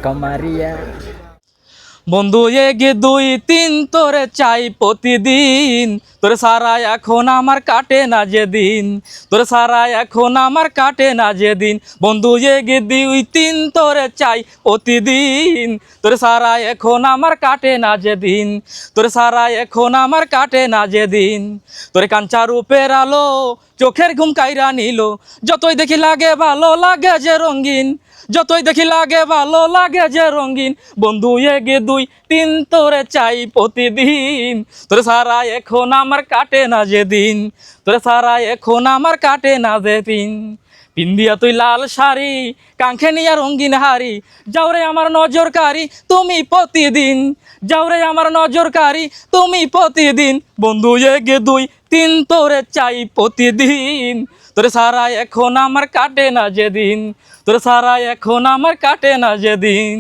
কমারিয়া। বন্ধু এক দুই তিন তোরে চাই প্রতিদিন, তোরে সারা এখন আমার কাটে না যেদিন, তোরে সারা এখন আমার কাটে না যেদিন। বন্ধু এক দুই তিন তোরে চাই প্রতিদিন, তোরে সারা এখন আমার কাটে না যেদিন, তোরে সারা এখন আমার কাটে না যেদিন। তোরে কাঞ্চা রূপের আলো চোখের ঘুম কাইরা নিল, যতই দেখি লাগে ভালো লাগে যে রঙিন, যতই দেখি লাগে ভালো লাগে যে রঙিন। বন্ধু এক দুই তিন তোরে চাই প্রতিদিন, তোরে সারা এখন আমার কাটে না যেদিন, তোরে সারা এখন আমার কাটে না যেদিন। পিন্দিয়া তুই লাল শাড়ি কাঙ্খে নিয়া রঙিন হারি, যাওরে আমার নজরকারি তুমি প্রতিদিন, যাওরে আমার নজরকারি তুমি প্রতিদিন। বন্ধু এক দুই তিন তোরে চাই প্রতিদিন, তোরে সারা এখন আমার কাটে না যেদিন, তোরে সারা এখন আমার কাটে না যেদিন।